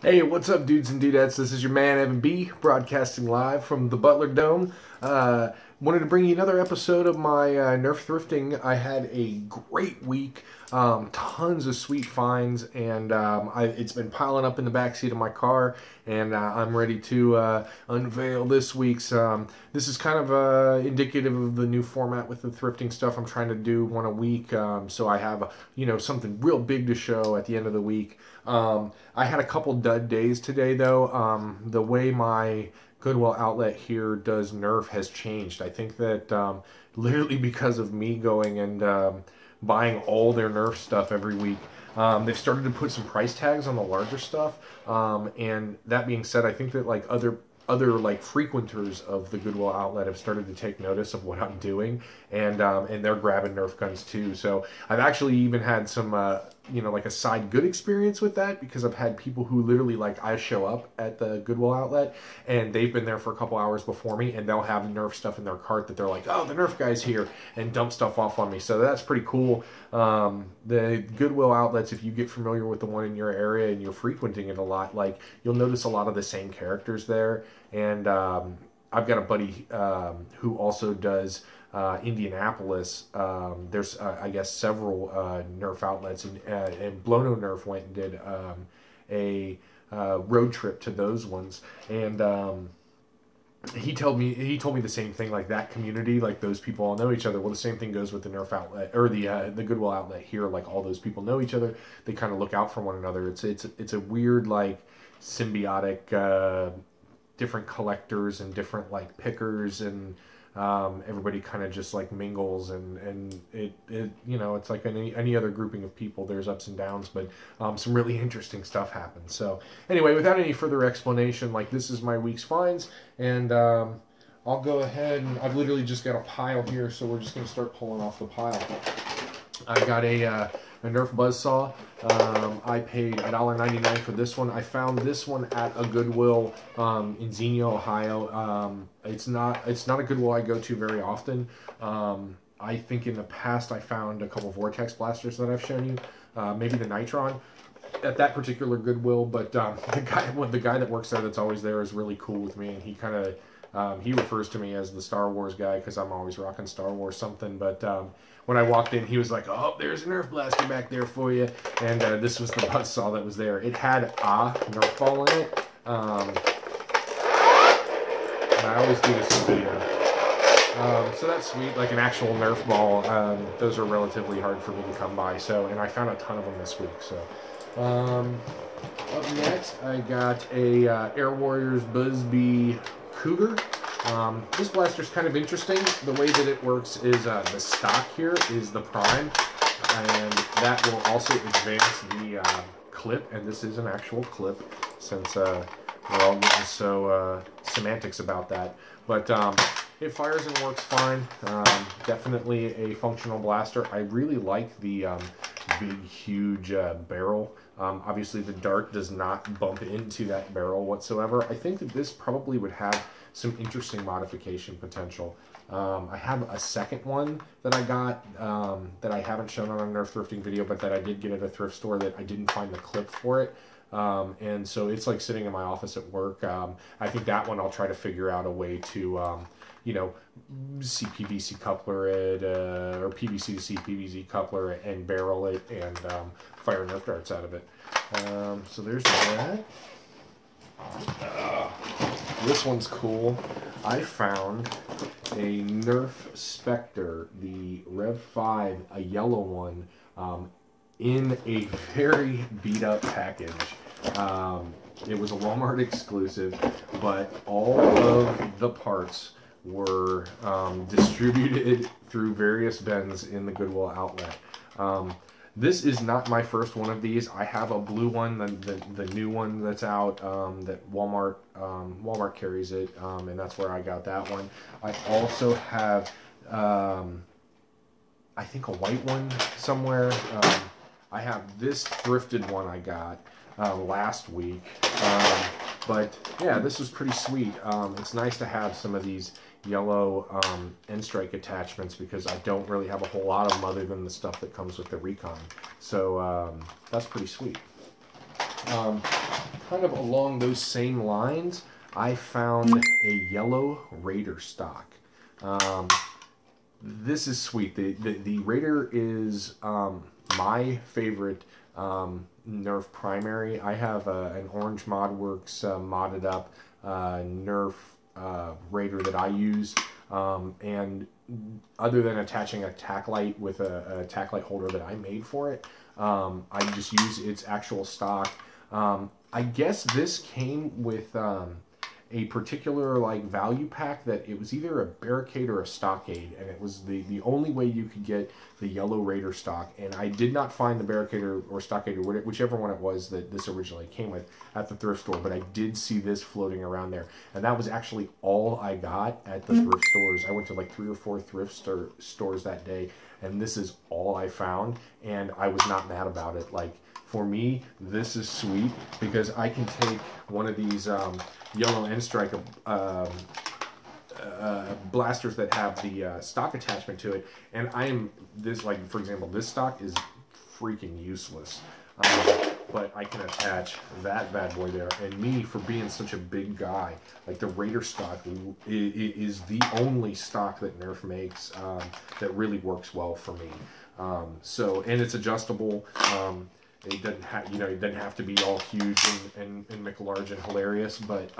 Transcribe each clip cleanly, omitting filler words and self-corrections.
Hey, what's up, dudes and dudettes? This is your man, Evan B, broadcasting live from the Butlerdome. Wanted to bring you another episode of my Nerf thrifting. I had a great week, tons of sweet finds, and it's been piling up in the backseat of my car, and I'm ready to unveil this week's. This is kind of indicative of the new format with the thrifting stuff. I'm trying to do one a week, so I have something real big to show at the end of the week. I had a couple dud days today, though. The way my Goodwill outlet here does Nerf has changed. I think that literally because of me going and buying all their Nerf stuff every week, they've started to put some price tags on the larger stuff. And that being said, I think that like other like frequenters of the Goodwill outlet have started to take notice of what I'm doing, and they're grabbing Nerf guns too. So I've actually even had some like a side good experience with that, because I've had people who literally, like, I show up at the Goodwill outlet and they've been there for a couple hours before me, and they'll have Nerf stuff in their cart that they're like, oh, the Nerf guy's here, and dump stuff off on me. So that's pretty cool. The Goodwill outlets, if you get familiar with the one in your area and you're frequenting it a lot, like, you'll notice a lot of the same characters there. And I've got a buddy who also does Indianapolis. There's I guess several Nerf outlets, and Blono Nerf went and did a road trip to those ones, and he told me the same thing. Like, that community, like, those people all know each other. Well, the same thing goes with the Nerf outlet, or the Goodwill outlet here. Like, all those people know each other. They kind of look out for one another. It's a weird, like, symbiotic, different collectors and different, like, pickers, and everybody kind of just, like, mingles, and it it's like any other grouping of people. There's ups and downs, but some really interesting stuff happens. So anyway, without any further explanation, like, this is my week's finds, and I'll go ahead, and I've literally just got a pile here, so we're just going to start pulling off the pile. I got a Nerf buzzsaw. I paid $1.99 for this one. I found this one at a Goodwill in Xenia, Ohio. It's not a Goodwill I go to very often. I think in the past I found a couple Vortex blasters that I've shown you. Maybe the Nitron at that particular Goodwill, but the guy that works there, that's always there, is really cool with me, and he kind of he refers to me as the Star Wars guy, because I'm always rocking Star Wars something. But when I walked in, he was like, oh, there's a Nerf blaster back there for you. And this was the buzzsaw that was there. It had a Nerf ball in it. And I always do this in video. So that's sweet, like an actual Nerf ball. Those are relatively hard for me to come by. So, and I found a ton of them this week. So up next, I got a Air Warriors Buzzbee Cougar. This blaster's kind of interesting. The way that it works is the stock here is the prime, and that will also advance the clip, and this is an actual clip, since we're all getting so semantics about that. But it fires and works fine. Definitely a functional blaster. I really like the big, huge barrel. Obviously, the dart does not bump into that barrel whatsoever. I think that this probably would have some interesting modification potential. I have a second one that I got that I haven't shown on a Nerf thrifting video, but that I did get at a thrift store that I didn't find the clip for it. And so it's like sitting in my office at work. I think that one I'll try to figure out a way to, CPVC coupler it, or PVC to CPVC coupler it, and barrel it, and fire Nerf darts out of it. So there's that. This one's cool. I found a Nerf Spectre, the Rev 5, a yellow one, in a very beat up package. It was a Walmart exclusive, but all of the parts were distributed through various bins in the Goodwill outlet. This is not my first one of these. I have a blue one, the new one that's out, that Walmart carries it, and that's where I got that one. I also have, I think, a white one somewhere. I have this thrifted one I got last week. But yeah, this was pretty sweet. It's nice to have some of these yellow end strike attachments, because I don't really have a whole lot of them other than the stuff that comes with the Recon. So that's pretty sweet. kind of along those same lines, I found a yellow Raider stock. This is sweet. The Raider is my favorite NERF primary. I have an Orange ModWorks modded up NERF Raider that I use, and other than attaching a tack light with a tack light holder that I made for it, I just use its actual stock. I guess this came with a particular like value pack that it was either a barricade or a stockade, and it was the only way you could get the yellow Raider stock. And I did not find the barricade or stockade or whichever one it was that this originally came with at the thrift store, but I did see this floating around there, and that was actually all I got at the thrift stores. I went to like 3 or 4 thrift stores that day, and this is all I found, and I was not mad about it. Like, for me, this is sweet because I can take one of these yellow N-Strike blasters that have the stock attachment to it, and like, for example, this stock is freaking useless, but I can attach that bad boy there. And me, for being such a big guy, like, the Raider stock is the only stock that NERF makes that really works well for me. And it's adjustable. It doesn't have, it doesn't have to be all huge and McLarge and hilarious, but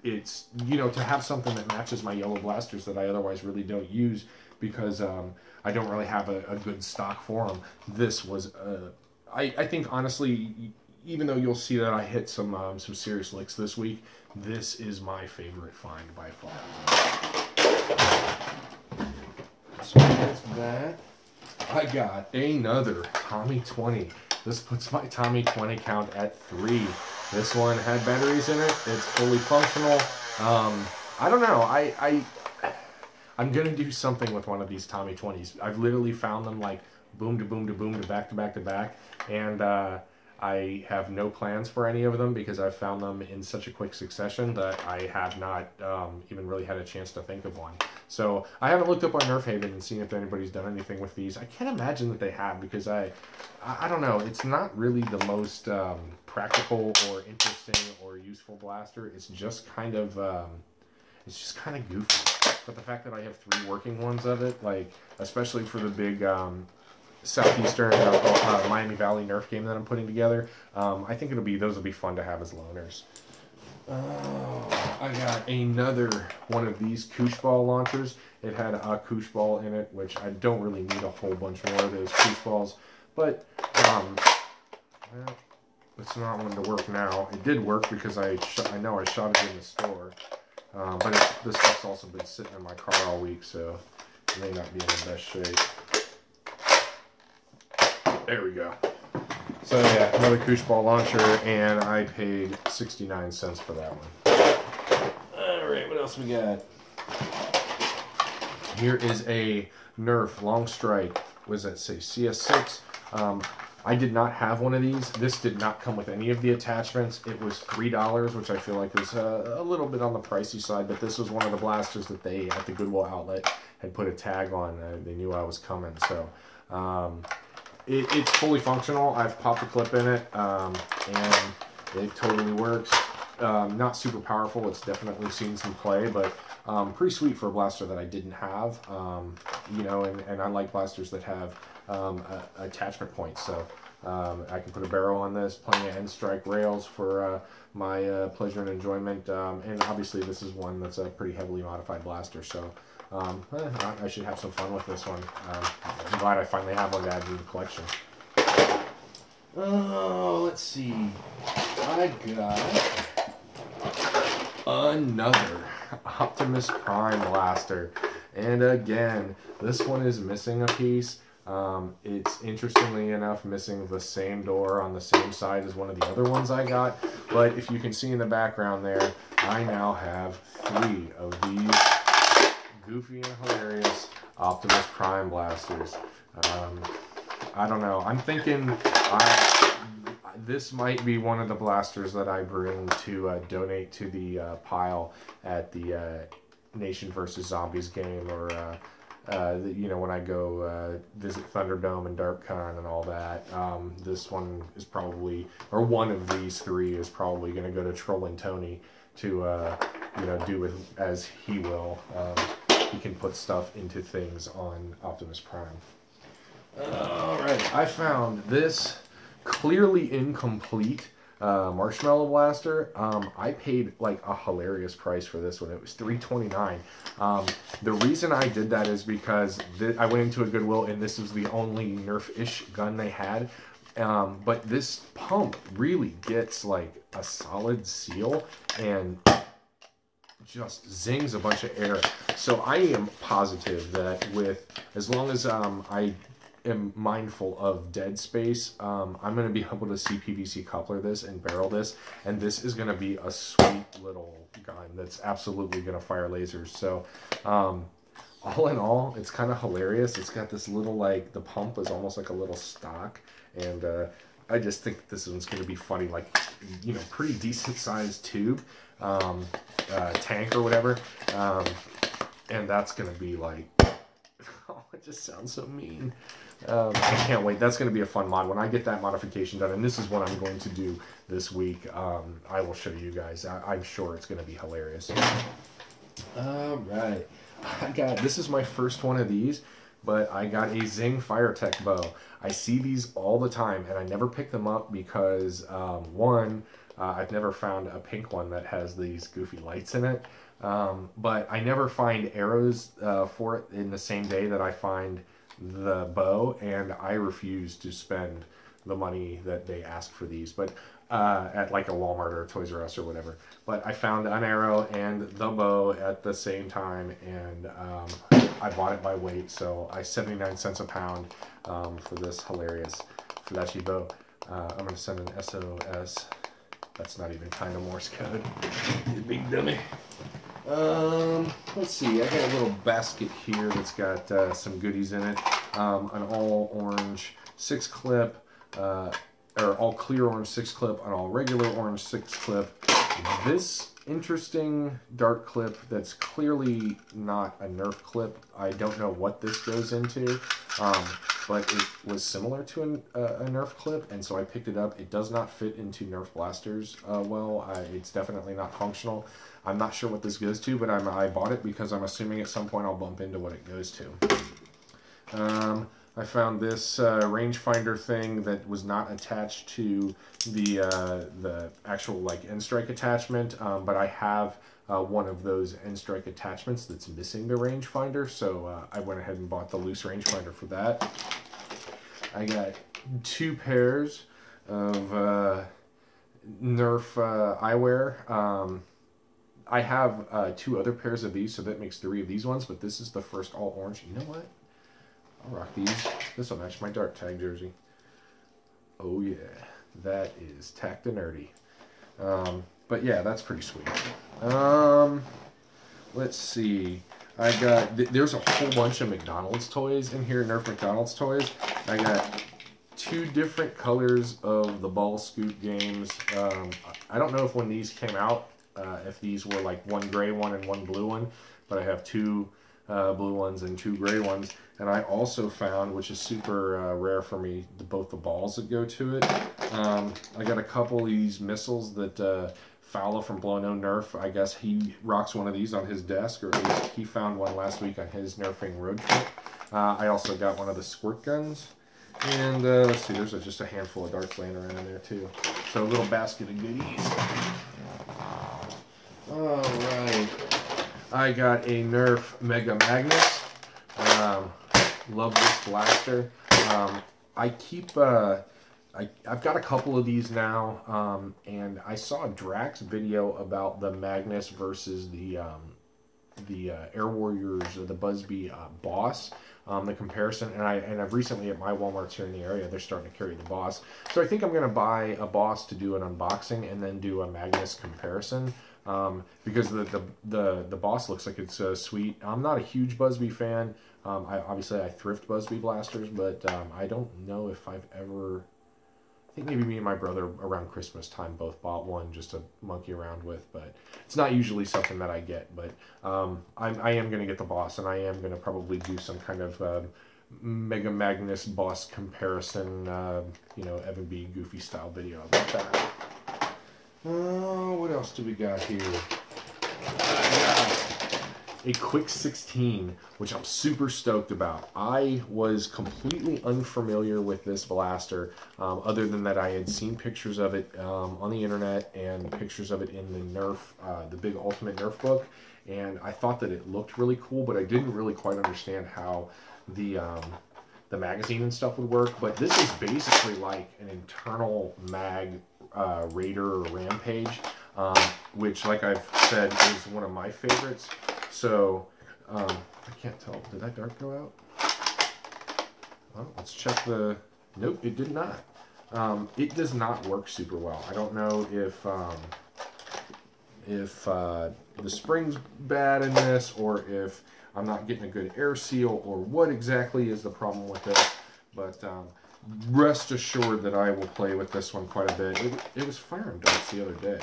it's, to have something that matches my yellow blasters that I otherwise really don't use because I don't really have a good stock for them. This was, I think, honestly, even though you'll see that I hit some serious licks this week, this is my favorite find by far. So that's that. I got another Tommy 20. This puts my Tommy 20 count at 3. This one had batteries in it. It's fully functional. I don't know. I'm going to do something with one of these Tommy 20s. I've literally found them like boom to boom to boom to back to back to back. And I have no plans for any of them because I've found them in such a quick succession that I have not even really had a chance to think of one. So I haven't looked up on Nerf Haven and seen if anybody's done anything with these. I can't imagine that they have because I don't know. It's not really the most practical or interesting or useful blaster. It's just kind of goofy. But the fact that I have 3 working ones of it, like, especially for the big Southeastern Miami Valley Nerf game that I'm putting together, I think those will be fun to have as loaners. I got another one of these Koosh ball launchers. It had a Koosh ball in it, which I don't really need a whole bunch more of those Koosh balls, but well, it's not one to work now. It did work because I know I shot it in the store, but this stuff's also been sitting in my car all week, so it may not be in the best shape. There we go. So yeah, another Koosh ball launcher, and I paid 69 cents for that one. Alright, what else we got? Here is a NERF Longstrike. What does that say? CS6. I did not have one of these. This did not come with any of the attachments. It was $3, which I feel like is a little bit on the pricey side, but this was one of the blasters that they, at the Goodwill outlet, had put a tag on. They knew I was coming, so... It's fully functional. I've popped a clip in it, and it totally works. Not super powerful. It's definitely seen some play, but pretty sweet for a blaster that I didn't have. And I like blasters that have attachment points. So I can put a barrel on this, plenty of N-Strike rails for my pleasure and enjoyment. And obviously this is one that's a pretty heavily modified blaster, so I should have some fun with this one. I'm glad I finally have one to add to the collection. Oh, let's see. I got another Optimus Prime blaster. And again, this one is missing a piece. It's interestingly enough missing the same door on the same side as one of the other ones I got. But if you can see in the background there, I now have 3 of these goofy and hilarious Optimus Prime blasters. I don't know. I'm thinking this might be one of the blasters that I bring to donate to the pile at the Nation vs. Zombies game, or you know, when I go visit Thunderdome and DarkCon and all that, this one is probably, or one of these three is probably going to go to Trollin' Tony to, you know, do with as he will. He can put stuff into things on Optimus Prime. Alright, I found this clearly incomplete Marshmallow Blaster. I paid like a hilarious price for this one. It was $3.29. The reason I did that is because I went into a Goodwill and this was the only Nerf-ish gun they had. But this pump really gets like a solid seal and just zings a bunch of air. So I am positive that as long as I am mindful of dead space, I'm going to be able to CPVC coupler this and barrel this, and this is going to be a sweet little gun that's absolutely going to fire lasers. So all in all, it's kind of hilarious. It's got this little, like, the pump is almost like a little stock, and I just think this one's going to be funny, like, you know, pretty decent sized tube, tank or whatever, and that's going to be like, oh, it just sounds so mean. I can't wait. That's going to be a fun mod. When I get that modification done, and this is what I'm going to do this week, I will show you guys. I'm sure it's going to be hilarious. Alright. This is my first one of these, but I got a Zing FireTech bow. I see these all the time, and I never pick them up because, one, I've never found a pink one that has these goofy lights in it, but I never find arrows for it in the same day that I find the bow, and I refuse to spend the money that they ask for these, but at like a Walmart or a Toys R Us or whatever. But I found an arrow and the bow at the same time, and I bought it by weight, so 79 cents a pound for this hilarious flashy bow. I'm going to send an SOS. That's not even kind of Morse code. You big dummy. Let's see, I got a little basket here that's got some goodies in it. An all orange 6-clip, or all clear orange 6-clip, an all regular orange 6-clip. This interesting dart clip that's clearly not a Nerf clip. I don't know what this goes into, but it was similar to a Nerf clip, and so I picked it up. It does not fit into Nerf blasters well. It's definitely not functional. I'm not sure what this goes to, but I bought it because I'm assuming at some point I'll bump into what it goes to. I found this rangefinder thing that was not attached to the actual like N-Strike attachment, but I have one of those N-Strike attachments that's missing the rangefinder, so I went ahead and bought the loose rangefinder for that. I got 2 pairs of Nerf eyewear. I have 2 other pairs of these, so that makes 3 of these ones, but this is the first all orange. You know what? I'll rock these. This will match my dark tag jersey. Oh yeah, that is tacked and nerdy. But yeah, that's pretty sweet. Let's see. I got, there's a whole bunch of McDonald's toys in here, Nerf McDonald's toys. I got 2 different colors of the ball scoop games. I don't know if when these came out, if these were like 1 gray one and 1 blue one, but I have 2 blue ones and 2 gray ones. And I also found, which is super rare for me, both the balls that go to it. I got a couple of these missiles that Fowler from Blow No Nerf, I guess he rocks one of these on his desk, or at least he found one last week on his Nerfing road trip. I also got one of the squirt guns. And let's see, there's just a handful of darts laying around in there too. So a little basket of goodies. Alright. I got a Nerf Mega Magnus. Love this blaster. I keep, I've got a couple of these now, and I saw a Drax video about the Magnus versus the Air Warriors, or the Busby Boss, the comparison, and I've recently at my Walmarts here in the area, they're starting to carry the Boss. So I think I'm going to buy a Boss to do an unboxing and then do a Magnus comparison. Because the Boss looks like it's sweet. I'm not a huge Busby fan. Obviously I thrift Busby blasters, but I don't know if I've ever... I think maybe me and my brother around Christmas time both bought one just to monkey around with, but it's not usually something that I get. But I am going to get the Boss, and I am going to probably do some kind of Mega Magnus Boss comparison, you know, Evan B. Goofy style video about that. What else do we got here? A quick 16, which I'm super stoked about. I was completely unfamiliar with this blaster, other than that I had seen pictures of it on the internet and pictures of it in the NERF, the big Ultimate NERF book, and I thought that it looked really cool, but I didn't really quite understand how the magazine and stuff would work. But this is basically like an internal mag Raider or Rampage, which, like I've said, is one of my favorites. So, I can't tell. Did that dart go out? Well, let's check the... Nope, it did not. It does not work super well. I don't know if the spring's bad in this, or if I'm not getting a good air seal, or what exactly is the problem with it. But rest assured that I will play with this one quite a bit. It was firing darts the other day.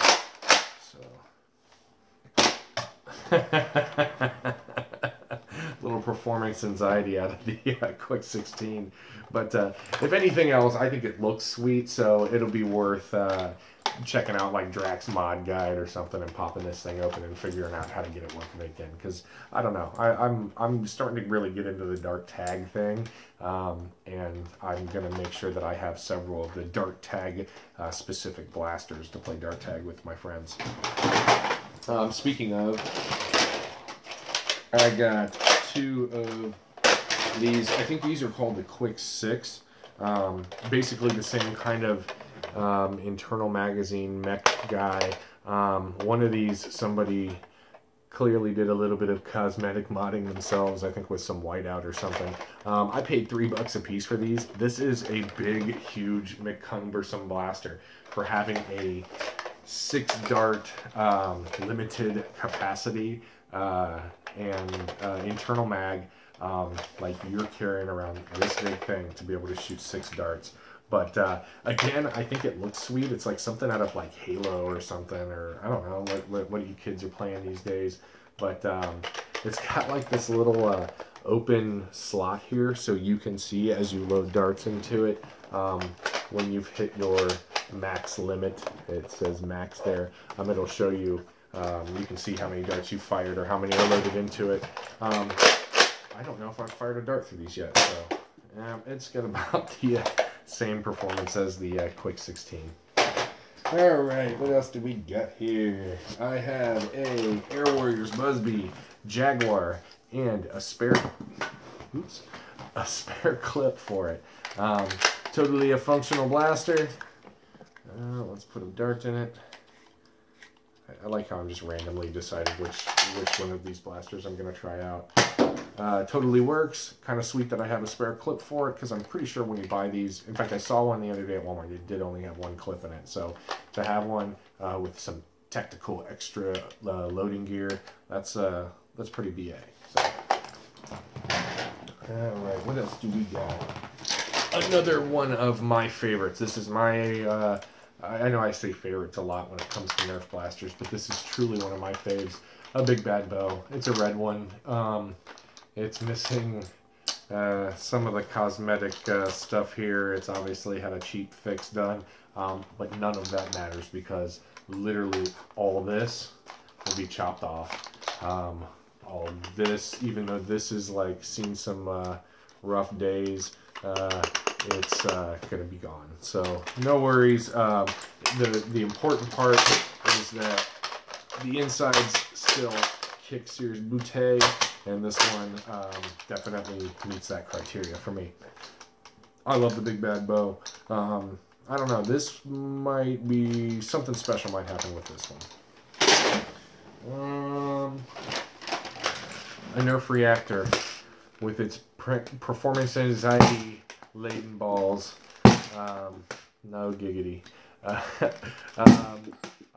Little performance anxiety out of the quick 16, but if anything else, I think it looks sweet, so it'll be worth checking out like Drax Mod Guide or something and popping this thing open and figuring out how to get it working again. Because I don't know, I'm starting to really get into the dart tag thing, and I'm gonna make sure that I have several of the dart tag specific blasters to play dart tag with my friends. Speaking of, I got two of these. I think these are called the Quick 6. Basically the same kind of internal magazine mech guy. One of these, somebody clearly did a little bit of cosmetic modding themselves, I think with some whiteout or something. I paid $3 a piece for these. This is a big, huge, cumbersome blaster for having a 6 dart limited capacity and internal mag. Like, you're carrying around this big thing to be able to shoot 6 darts. But again, I think it looks sweet. It's like something out of like Halo or something, or I don't know what you kids are playing these days. But it's got like this little open slot here, so you can see as you load darts into it when you've hit your max limit. It says max there. It'll show you. You can see how many darts you fired or how many are loaded into it. I don't know if I've fired a dart through these yet, so it's got about the same performance as the Quick 16. Alright, what else do we got here? I have a Air Warriors Busby, Jaguar, and a spare clip for it. Totally a functional blaster. Let's put a dart in it. I like how I'm just randomly deciding which one of these blasters I'm going to try out. Totally works. Kind of sweet that I have a spare clip for it, because I'm pretty sure when you buy these, in fact I saw one the other day at Walmart, it did only have one clip in it. So to have one with some tactical extra loading gear, that's pretty BA. So. Alright, what else do we got? Another one of my favorites. This is my... I know I say favorites a lot when it comes to Nerf blasters, but this is truly one of my faves. A Big Bad Bow. It's a red one. It's missing some of the cosmetic stuff here. It's obviously had a cheap fix done, but none of that matters because literally all this will be chopped off. All of this, even though this is like seen some rough days, it's gonna be gone. So no worries. The important part is that the inside's still kick series boutte, and this one definitely meets that criteria for me. I love the Big Bad Bow. I don't know, this might be something special might happen with this one. A Nerf Reactor with its performance anxiety laden balls. No giggity.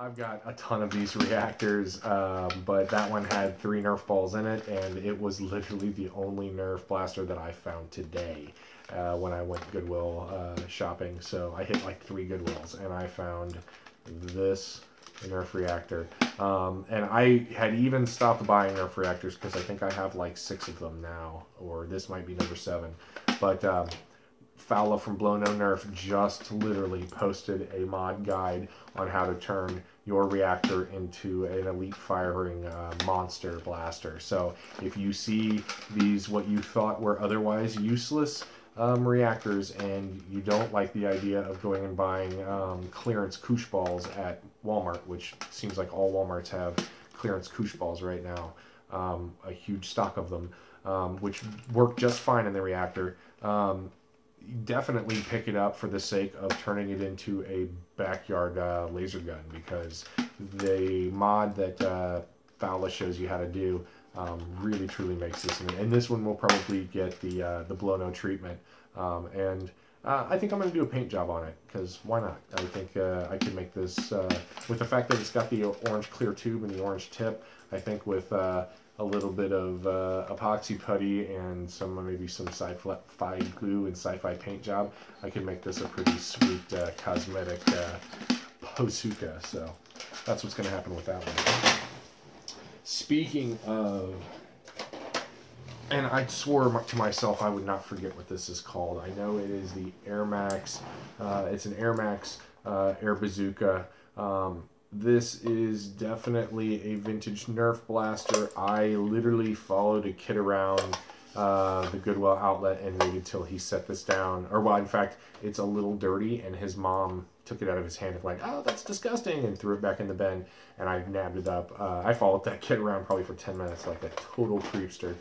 I've got a ton of these reactors, but that one had 3 Nerf balls in it, and it was literally the only Nerf blaster that I found today when I went Goodwill shopping. So I hit like 3 Goodwills, and I found this Nerf reactor. And I had even stopped buying Nerf reactors because I think I have like 6 of them now, or this might be number 7. But Fowler from Blow No Nerf just literally posted a mod guide on how to turn your reactor into an elite firing monster blaster. So if you see these, what you thought were otherwise useless reactors, and you don't like the idea of going and buying clearance Koosh balls at Walmart, which seems like all Walmarts have clearance Koosh balls right now, a huge stock of them, which work just fine in the reactor. Definitely pick it up for the sake of turning it into a backyard laser gun, because the mod that Fowler shows you how to do really truly makes this. And this one will probably get the blow no treatment. I think I'm going to do a paint job on it, because why not? I think I could make this, with the fact that it's got the orange clear tube and the orange tip, I think with a little bit of epoxy putty and maybe some sci-fi glue and sci-fi paint job, I could make this a pretty sweet cosmetic bazooka. So that's what's going to happen with that one. Speaking of, and I swore to myself I would not forget what this is called. I know it is the Air Max. It's an Air Max air bazooka. This is definitely a vintage Nerf blaster. I literally followed a kid around the Goodwill outlet and waited till he set this down. Or, well, in fact, it's a little dirty, and his mom took it out of his hand and went, "Oh, that's disgusting," and threw it back in the bin, and I nabbed it up. I followed that kid around probably for 10 minutes like a total creepster.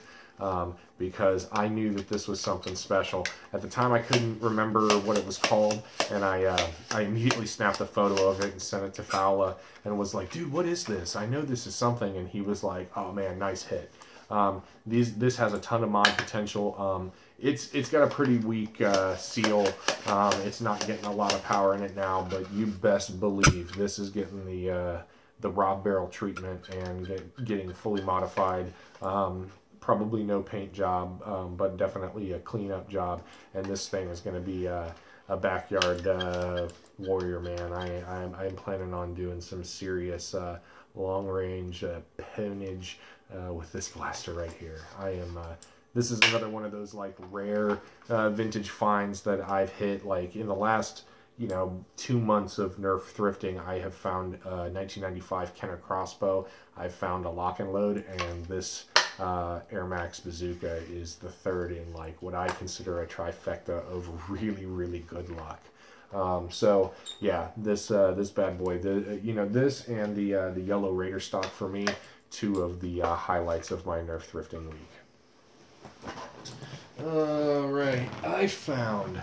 Because I knew that this was something special. At the time, I couldn't remember what it was called, and I immediately snapped a photo of it and sent it to Fowler and was like, "Dude, what is this? I know this is something." And he was like, "Oh man, nice hit." This has a ton of mod potential. It's got a pretty weak seal. It's not getting a lot of power in it now, but you best believe this is getting the Rob barrel treatment and getting fully modified. Probably no paint job, but definitely a cleanup job. And this thing is going to be a backyard warrior, man. I'm planning on doing some serious long-range poundage with this blaster right here. This is another one of those like rare vintage finds that I've hit. Like in the last 2 months of Nerf thrifting, I have found a 1995 Kenner crossbow. I've found a lock and load, and this Air Max bazooka is the third in like what I consider a trifecta of really, really good luck. So yeah, this bad boy, this and the yellow Raider stock for me, 2 of the highlights of my Nerf thrifting week. All right, I found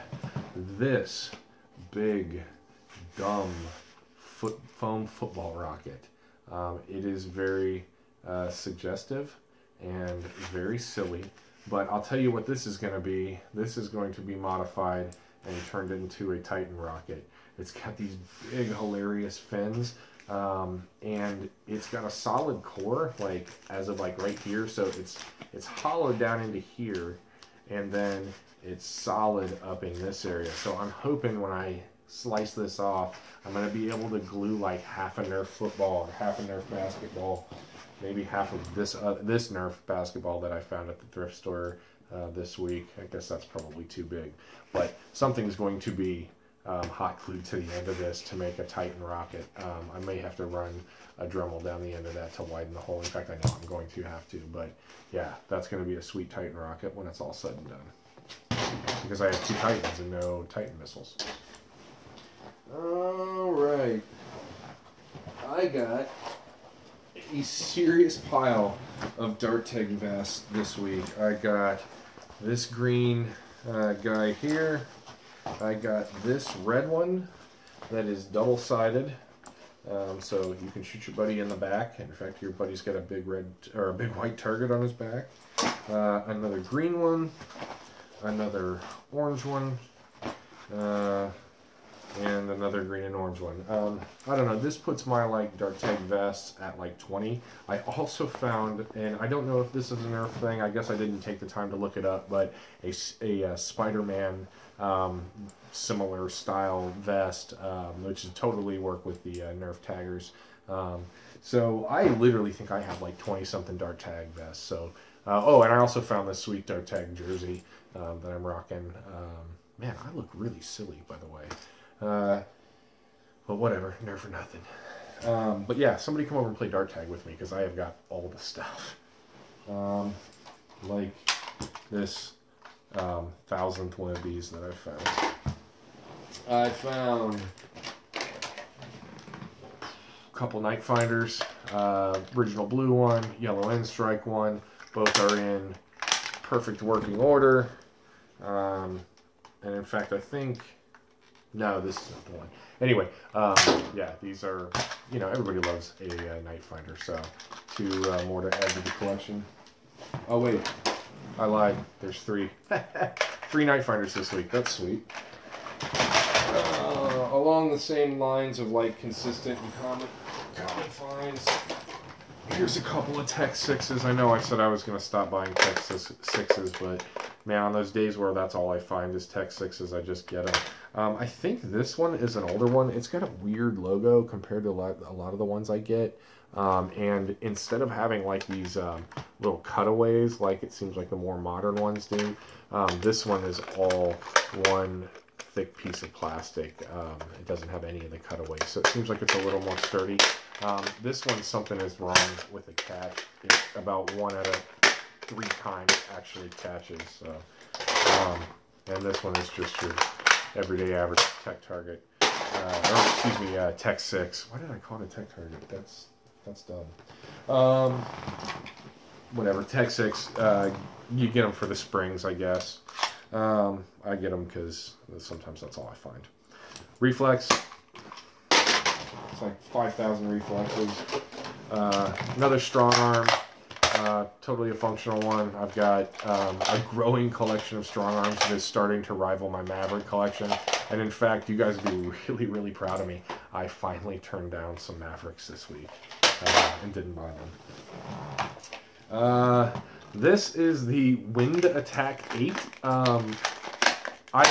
this big, dumb foam football rocket. It is very suggestive and very silly, but I'll tell you what this is going to be. This is going to be modified and turned into a Titan rocket. It's got these big, hilarious fins, and it's got a solid core, like as of like right here. So it's hollowed down into here, and then it's solid up in this area. So I'm hoping when I slice this off, I'm going to be able to glue like half a Nerf football or half a Nerf basketball, maybe half of this Nerf basketball that I found at the thrift store this week. I guess that's probably too big, but something's going to be hot glued to the end of this to make a Titan rocket. I may have to run a Dremel down the end of that to widen the hole. In fact, I know I'm going to have to, but yeah, that's going to be a sweet Titan rocket when it's all said and done, because I have 2 Titans and no Titan missiles. Alright, I got a serious pile of Dart Tag vests this week. I got this green guy here. I got this red one that is double-sided, so you can shoot your buddy in the back. In fact, your buddy's got a big red or a big white target on his back. Another green one, another orange one, and another green and orange one. I don't know, this puts my like dark tag vests at like 20. I also found, and I don't know if this is a Nerf thing, I guess I didn't take the time to look it up, but a Spider-Man similar style vest, which would totally work with the Nerf taggers. So I literally think I have like 20 something dark tag vests. So oh, and I also found this sweet dark tag jersey that I'm rocking. Man, I look really silly, by the way. But whatever, Nerf or nothing. But yeah, somebody come over and play dart tag with me, because I have got all the stuff. Like this 1000th one of these that I found. I found a couple night finders, original blue one, yellow end strike one. Both are in perfect working order. And in fact, I think, no, this is not the one. Anyway, yeah, these are, you know, everybody loves a night finder, so two more to add to the collection. Oh wait, I lied. There's three. 3 night finders this week. That's sweet. Along the same lines of like consistent and common finds, here's a couple of Tech 6s. I know I said I was going to stop buying Tech 6s, but man, on those days where that's all I find is Tech 6s, I just get them. I think this one is an older one. It's got a weird logo compared to a lot of the ones I get. And instead of having like these little cutaways like it seems like the more modern ones do, this one is all one thick piece of plastic. It doesn't have any of the cutaways, so it seems like it's a little more sturdy. This one, something is wrong with the catch. It's about 1 out of 3 times actually catches. So, and this one is just your everyday average Tech Target. Or excuse me, Tech 6. Why did I call it a Tech Target? That's dumb. Whatever, Tech 6. You get them for the springs, I guess. I get them because sometimes that's all I find. Reflex. It's like 5,000 reflexes. Another strong arm. Totally a functional one. I've got a growing collection of strong arms that is starting to rival my Maverick collection. And in fact, you guys would be really, really proud of me. I finally turned down some Mavericks this week and didn't buy them. This is the Wind Attack 8. I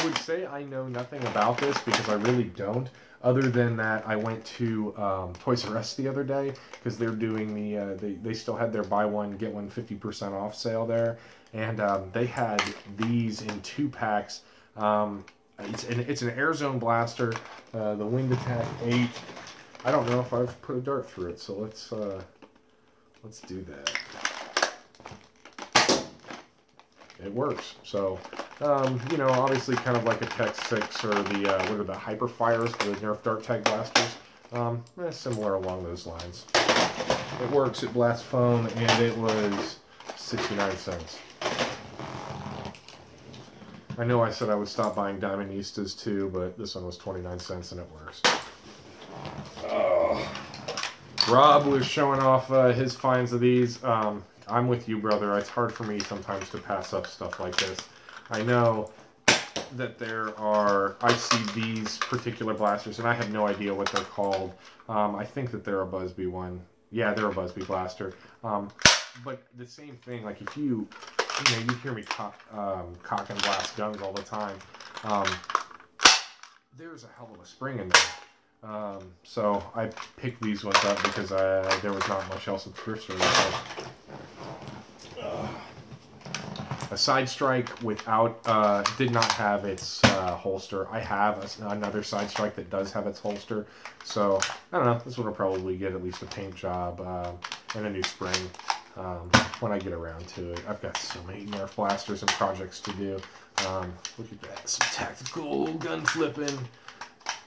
would say I know nothing about this because I really don't. Other than that, I went to Toys R Us the other day because they're doing the, they still had their buy one, get one 50% off sale there. And they had these in 2 packs. It's an air zone blaster, the Wind Attack 8. I don't know if I've put a dart through it, so let's do that. It works. So, you know, obviously kind of like a Tech 6 or the, what are the Hyperfires, the Nerf Dart Tag Blasters. Similar along those lines. It works, it blasts foam, and it was 69 cents. I know I said I would stop buying Diamondeistas too, but this one was 29 cents and it works. Rob was showing off his finds of these. I'm with you, brother. It's hard for me sometimes to pass up stuff like this. I know that there are, I see these particular blasters, and I have no idea what they're called. I think that they're a Busby one. Yeah, they're a Busby blaster. But the same thing, like if you hear me cock and blast guns all the time. There's a hell of a spring in there. So I picked these ones up because there was not much else in thrift stores. A side strike without, did not have its holster. I have another side strike that does have its holster. So, I don't know, this one will probably get at least a paint job and a new spring when I get around to it. I've got so many Nerf blasters and projects to do. Look at that, some tactical gun flipping.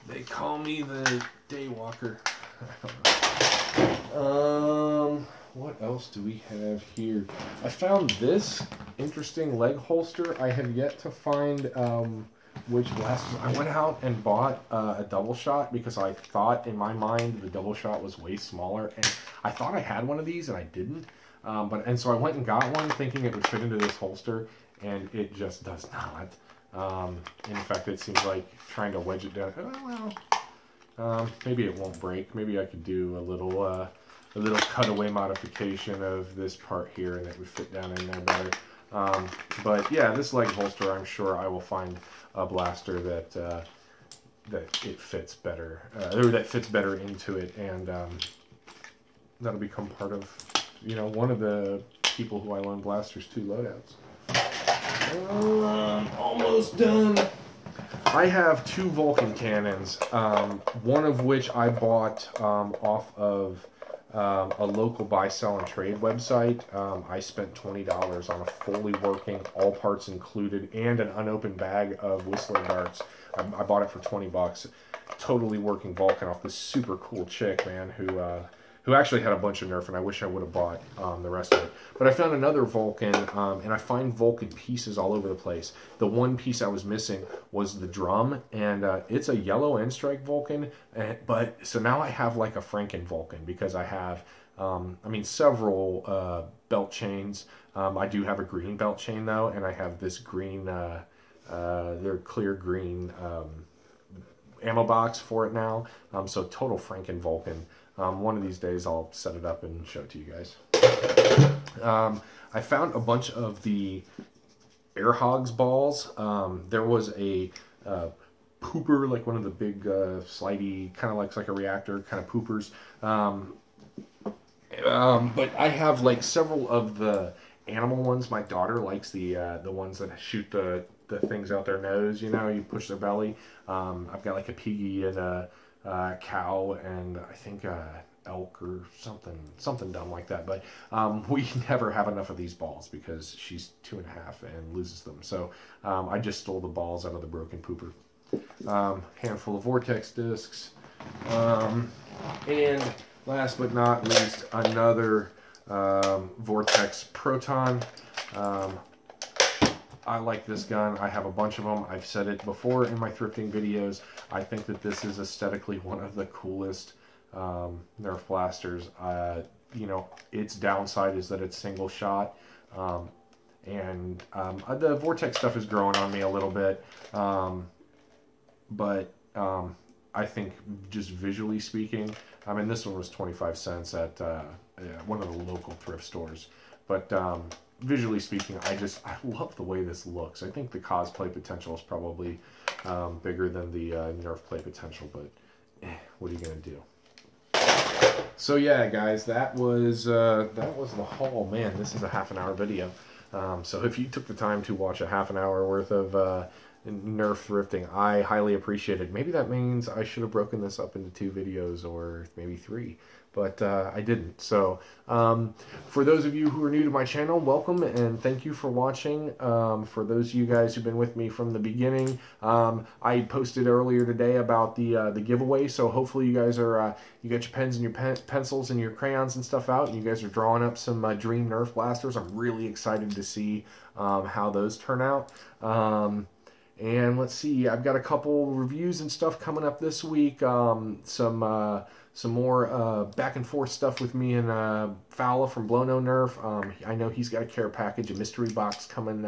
They call me the Daywalker. What else do we have here? I found this interesting leg holster. I have yet to find which blasters. I went out and bought a double shot because I thought in my mind the double shot was way smaller, and I thought I had one of these and I didn't. So I went and got one thinking it would fit into this holster, and it just does not. In fact, it seems like trying to wedge it down. Oh, well, maybe it won't break. Maybe I could do a little cutaway modification of this part here, and it would fit down in there better. But yeah, this leg holster, I'm sure I will find a blaster that it fits better, or that fits better into it, and that'll become part of, you know, one of the people who I loan blasters to loadouts. Almost done. I have 2 Vulcan cannons, one of which I bought off of a local buy, sell, and trade website. I spent $20 on a fully working, all parts included, and an unopened bag of whistler darts. I bought it for 20 bucks. Totally working Vulcan off this super cool chick, man, who actually had a bunch of Nerf, and I wish I would have bought the rest of it. But I found another Vulcan, and I find Vulcan pieces all over the place. The one piece I was missing was the drum, and it's a yellow end strike Vulcan, but so now I have like a Franken Vulcan, because I have, I mean, several belt chains. I do have a green belt chain, though, and I have this green, they're clear green ammo box for it now, so total Franken Vulcan. One of these days I'll set it up and show it to you guys. I found a bunch of the Air Hogs balls. There was a pooper, like one of the big slidey, kind of like a reactor kind of poopers. But I have like several of the animal ones. My daughter likes the ones that shoot the things out their nose, you know, you push their belly. I've got like a piggy and a cow and I think elk or something dumb like that. But we never have enough of these balls because she's 2.5 and loses them. So I just stole the balls out of the broken pooper. Handful of vortex discs, and last but not least, another vortex proton. I like this gun. I have a bunch of them. I've said it before in my thrifting videos. I think that this is aesthetically one of the coolest Nerf blasters. You know, its downside is that it's single shot. And the vortex stuff is growing on me a little bit. But I think just visually speaking, I mean, this one was 25 cents at one of the local thrift stores. But visually speaking, I love the way this looks. I think the cosplay potential is probably bigger than the Nerf play potential, but what are you gonna do? So yeah, guys, that was the haul. Man, this is a half-an-hour video. So if you took the time to watch a half-an-hour worth of Nerf thrifting, I highly appreciate it. Maybe that means I should have broken this up into 2 videos or maybe 3. But I didn't. So for those of you who are new to my channel, welcome and thank you for watching. For those of you guys who've been with me from the beginning, I posted earlier today about the giveaway. So hopefully you guys are you got your pens and your pencils and your crayons and stuff out, and you guys are drawing up some dream Nerf blasters. I'm really excited to see how those turn out. And let's see, I've got a couple reviews and stuff coming up this week. Some more back and forth stuff with me and Fowler from Blow No Nerf. I know he's got a care package, a mystery box coming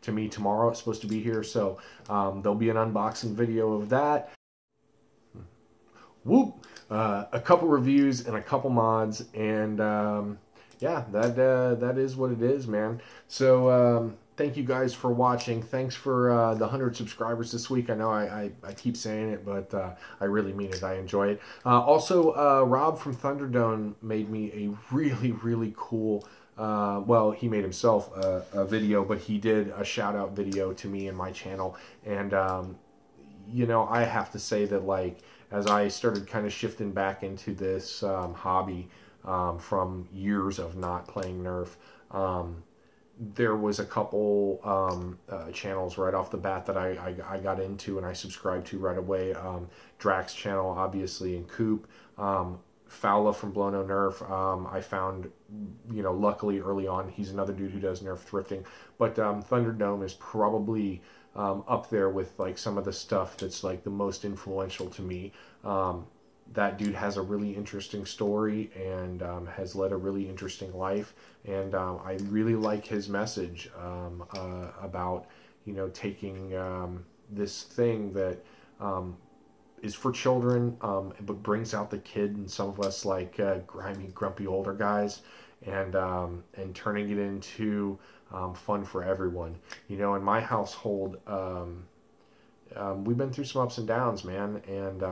to me tomorrow. It's supposed to be here, so there'll be an unboxing video of that. Whoop! A couple reviews and a couple mods, and yeah, that is what it is, man. So thank you guys for watching. Thanks for the 100 subscribers this week. I know I keep saying it, but I really mean it. I enjoy it. Also, Rob from Thunderdome made me a really cool, well, he made himself a video, but he did a shout out video to me and my channel. And, you know, I have to say that, like, as I started kind of shifting back into this hobby from years of not playing Nerf, there was a couple channels right off the bat that I got into and I subscribed to right away. Drax's channel, obviously, and Coop. Fowler from Blow No Nerf, I found, you know, luckily early on. He's another dude who does Nerf thrifting. But Thunderdome is probably up there with, like, some of the stuff that's, like, the most influential to me. That dude has a really interesting story and has led a really interesting life, and I really like his message about, you know, taking this thing that is for children, but brings out the kid in some of us, like grimy, grumpy older guys, and turning it into fun for everyone. You know, in my household, we've been through some ups and downs, man, and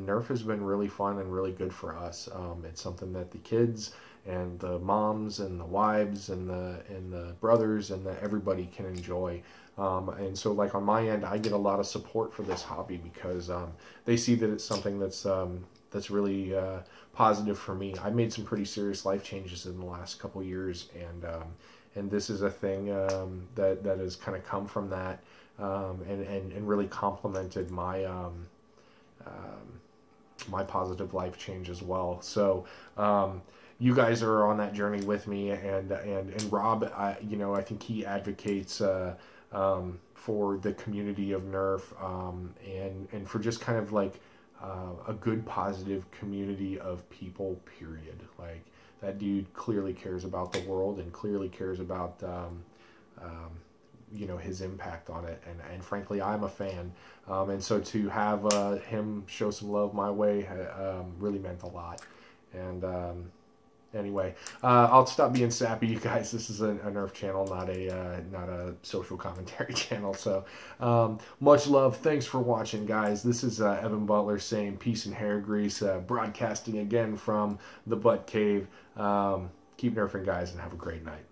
Nerf has been really fun and really good for us. It's something that the kids and the moms and the wives and the brothers and everybody can enjoy. And so, like, on my end, I get a lot of support for this hobby because they see that it's something that's really positive for me. I made some pretty serious life changes in the last couple years, and this is a thing that has kind of come from that, and really complemented my my positive life change as well. So you guys are on that journey with me, and Rob, you know, I think he advocates for the community of Nerf, and for just kind of like a good, positive community of people, period. Like, that dude clearly cares about the world and clearly cares about you know, his impact on it, and frankly, I'm a fan, and so to have him show some love my way really meant a lot. And anyway, I'll stop being sappy, you guys. This is a Nerf channel, not a social commentary channel. So much love. Thanks for watching, guys. This is Evan Butler saying peace and hair grease, broadcasting again from the Butt Cave. Keep nerfing, guys, and have a great night.